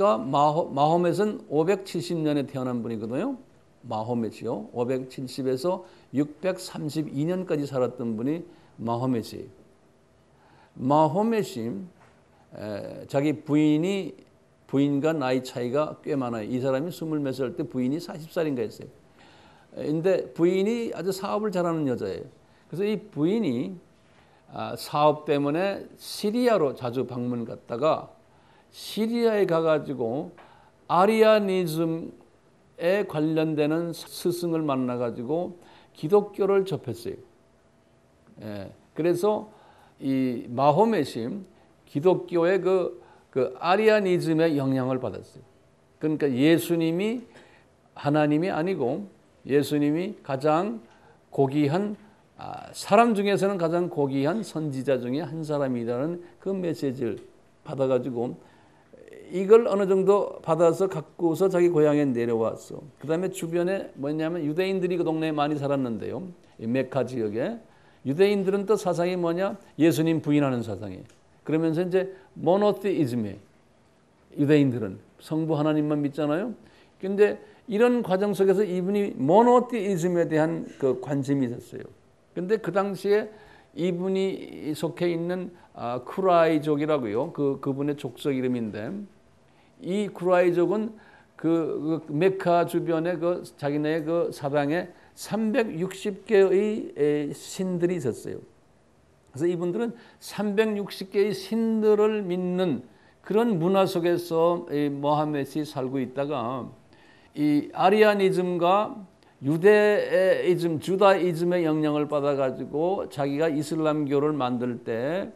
570년에 태어난 분이거든요. 마호멧이요. 570에서 632년까지 살았던 분이 마호멧이에요. 마호멧이 자기 부인과 나이 차이가 꽤 많아요. 이 사람이 20몇 살 때 부인이 40살인가 했어요. 근데 부인이 아주 사업을 잘하는 여자예요. 그래서 이 부인이 사업 때문에 시리아로 자주 방문 갔다가 시리아에 가가지고 아리아니즘에 관련되는 스승을 만나가지고 기독교를 접했어요. 그래서 이 마호멧이 기독교의 그 아리아니즘의 영향을 받았어요. 그러니까 예수님이 하나님이 아니고 예수님이 가장 고귀한 사람 중에서는 가장 고귀한 선지자 중에 한 사람이라는 그 메시지를 받아가지고 이걸 어느 정도 받아서 갖고서 자기 고향에 내려왔어. 그 다음에 주변에 뭐냐면 유대인들이 그 동네에 많이 살았는데요. 이 메카 지역에 유대인들은 또 사상이 뭐냐? 예수님 부인하는 사상이에요. 그러면서 이제 모노테이즘에 유대인들은 성부 하나님만 믿잖아요. 근데 이런 과정 속에서 이분이 모노테이즘에 대한 그 관심이 있었어요. 근데 그 당시에 이분이 속해 있는 쿠라이족이라고요. 그분의 족속 이름인데 이 쿠라이족은 그 메카 주변에 그 자기네 그 사방에 360개의 신들이 있었어요. 그래서 이분들은 360개의 신들을 믿는 그런 문화 속에서 모하멧이 살고 있다가 이 아리아니즘과 유대이즘, 주다이즘의 영향을 받아가지고 자기가 이슬람교를 만들 때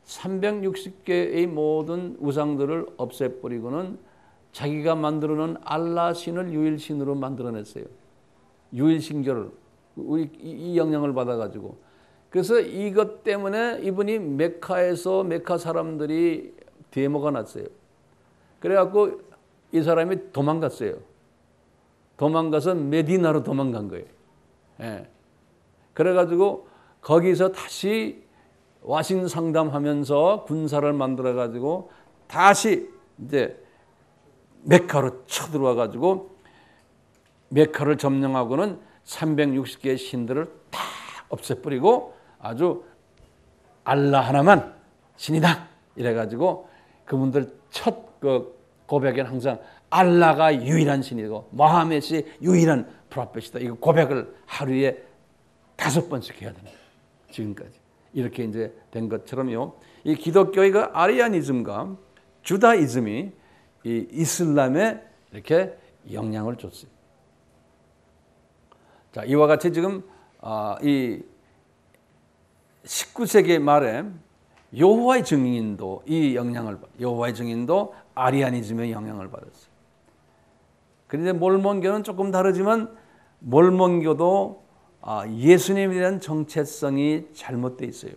360개의 모든 우상들을 없애버리고는 자기가 만들어놓은 알라 신을 유일신으로 만들어냈어요. 유일신교를 이 영향을 받아가지고 그래서 이것 때문에 이분이 메카에서 메카 사람들이 데모가 났어요. 그래갖고 이 사람이 도망갔어요. 도망가서 메디나로 도망간 거예요. 그래가지고 거기서 다시 와신 상담하면서 군사를 만들어가지고 다시 이제 메카로 쳐들어와가지고 메카를 점령하고는 360개의 신들을 다 없애버리고 아주 알라 하나만 신이다 이래가지고 그분들 첫 그 고백에는 항상 알라가 유일한 신이고 모하멧이 유일한 프로페시다. 이거 고백을 하루에 5번씩 해야 됩니다. 지금까지 이렇게 이제 된 것처럼요. 이 기독교의 그 아리아니즘과 주다이즘이 이 이슬람에 이렇게 영향을 줬어요. 자, 이와 같이 지금 이 19세기 말에 여호와의 증인도 이 영향을 여호와의 증인도 아리아니즘의 영향을 받았어요. 그런데 몰몬교는 조금 다르지만 몰몬교도 예수님에 대한 정체성이 잘못되어 있어요.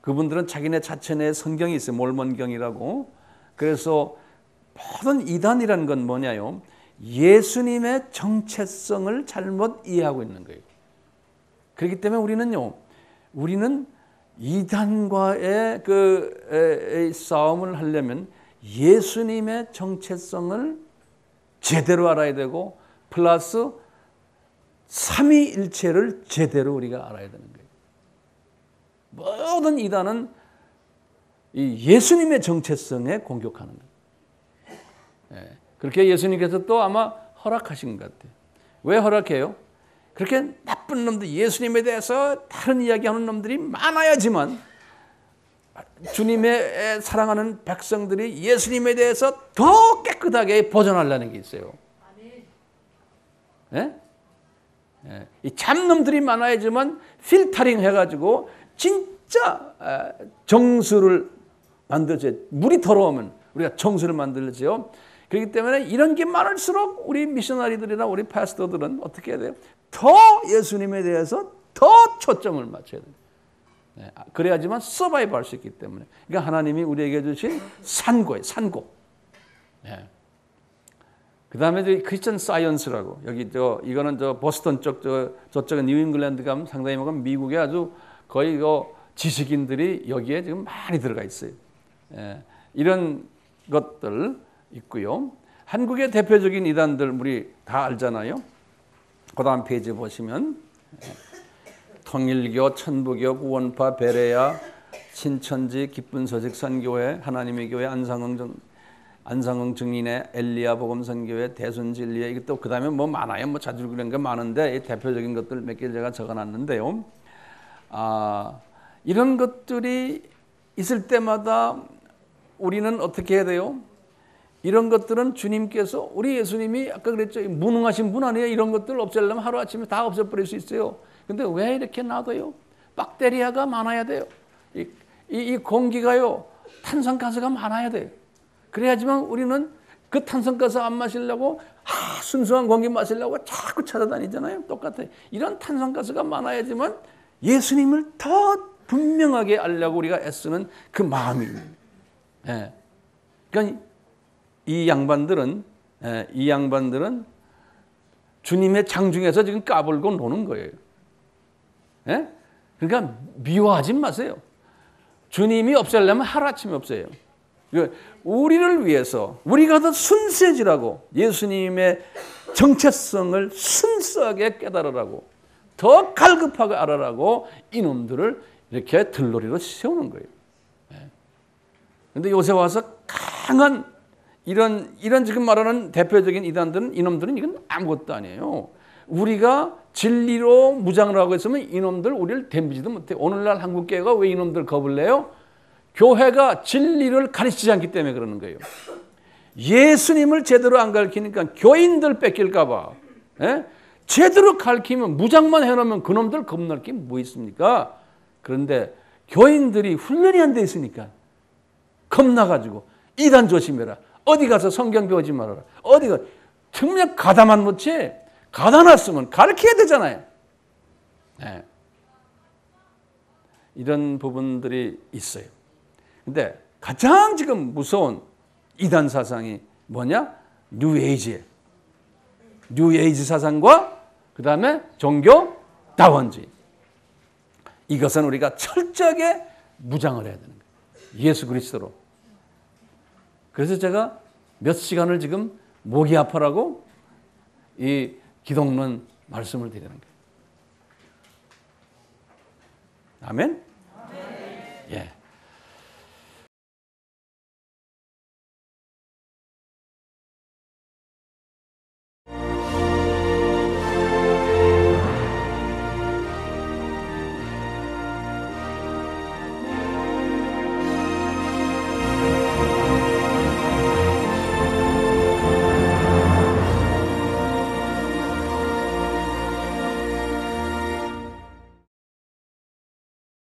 그분들은 자기네 자체의 성경이 있어요. 몰몬경이라고. 그래서 모든 이단이라는 건 뭐냐요? 예수님의 정체성을 잘못 이해하고 있는 거예요. 그렇기 때문에 우리는 이단과의 그 싸움을 하려면 예수님의 정체성을 제대로 알아야 되고 플러스 삼위일체를 제대로 우리가 알아야 되는 거예요. 모든 이단은 이 예수님의 정체성에 공격하는 거예요. 그렇게 예수님께서 또 아마 허락하신 것 같아요. 왜 허락해요? 그렇게 나쁜 놈들, 예수님에 대해서 다른 이야기하는 놈들이 많아야지만 주님의 사랑하는 백성들이 예수님에 대해서 더 깨끗하게 보존하려는 게 있어요. 예? 이 참놈들이 많아야지만 필터링 해가지고 진짜 정수를 만들어줘요. 물이 더러우면 우리가 정수를 만들어줘요. 그렇기 때문에 이런 게 많을수록 우리 미셔너리들이나 우리 파스터들은 어떻게 해야 돼요? 더 예수님에 대해서 더 초점을 맞춰야 돼요. 그래야지만 서바이브 할 수 있기 때문에. 그러니까 하나님이 우리에게 주신 산고예요. 산고. 그 다음에 크리스천 사이언스라고 여기 이거는 보스턴 쪽 저쪽에 뉴잉글랜드 가면 상당히 보면 미국에 아주 거의 지식인들이 여기에 지금 많이 들어가 있어요. 이런 것들 있고요. 한국의 대표적인 이단들 우리 다 알잖아요. 그 다음 페이지 보시면 통일교, 천부교, 구원파, 베레야, 신천지, 기쁜 소식 선교회, 하나님의 교회, 안상흥 증인회, 엘리야 복음선교회, 대순진리회, 이게 또 그 다음에 뭐 많아요. 뭐 자주 그런 게 많은데 이 대표적인 것들 몇 개 제가 적어놨는데요. 이런 것들이 있을 때마다 우리는 어떻게 해야 돼요? 이런 것들은 주님께서 우리 예수님이 아까 그랬죠. 무능하신 분 아니에요. 이런 것들 없애려면 하루아침에 다 없애버릴 수 있어요. 근데 왜 이렇게 놔둬요? 박테리아가 많아야 돼요. 이 공기가요. 탄산가스가 많아야 돼요. 그래야지만 우리는 그 탄산가스 안 마시려고 순수한 공기 마시려고 자꾸 찾아다니잖아요. 똑같아요. 이런 탄산가스가 많아야지만 예수님을 더 분명하게 알려고 우리가 애쓰는 그 마음입니다. 예. 그러니까 이 양반들은 주님의 장중에서 지금 까불고 노는 거예요. 예? 그러니까 미워하지 마세요. 주님이 없애려면 하루아침에 없애요. 우리를 위해서 우리가 더 순수해지라고 예수님의 정체성을 순수하게 깨달으라고 더 갈급하게 알아라고 이놈들을 이렇게 들놀이로 세우는 거예요. 그런데 요새 와서 강한 이런 지금 말하는 대표적인 이단들은 이놈들은 이건 아무것도 아니에요. 우리가 진리로 무장을 하고 있으면 이놈들 우리를 덤비지도 못해요. 오늘날 한국교회가 왜 이놈들 겁을 내요? 교회가 진리를 가르치지 않기 때문에 그러는 거예요. 예수님을 제대로 안 가르치니까 교인들 뺏길까 봐. 제대로 가르치면 무장만 해놓으면 그놈들 겁날 게 뭐 있습니까? 그런데 교인들이 훈련이 안 돼 있으니까 겁나가지고 이단 조심해라. 어디 가서 성경 배우지 말아라. 어디가 정말 가다만 못지 가다 놨으면 가르쳐야 되잖아요. 네. 이런 부분들이 있어요. 근데 가장 지금 무서운 이단 사상이 뭐냐? 뉴에이지 사상과 그 다음에 종교 다원주의. 이것은 우리가 철저하게 무장을 해야 되는 거예요. 예수 그리스도로. 그래서 제가 몇 시간을 지금 목이 아파라고 이 기독론 말씀을 드리는 거예요. 아멘? 예.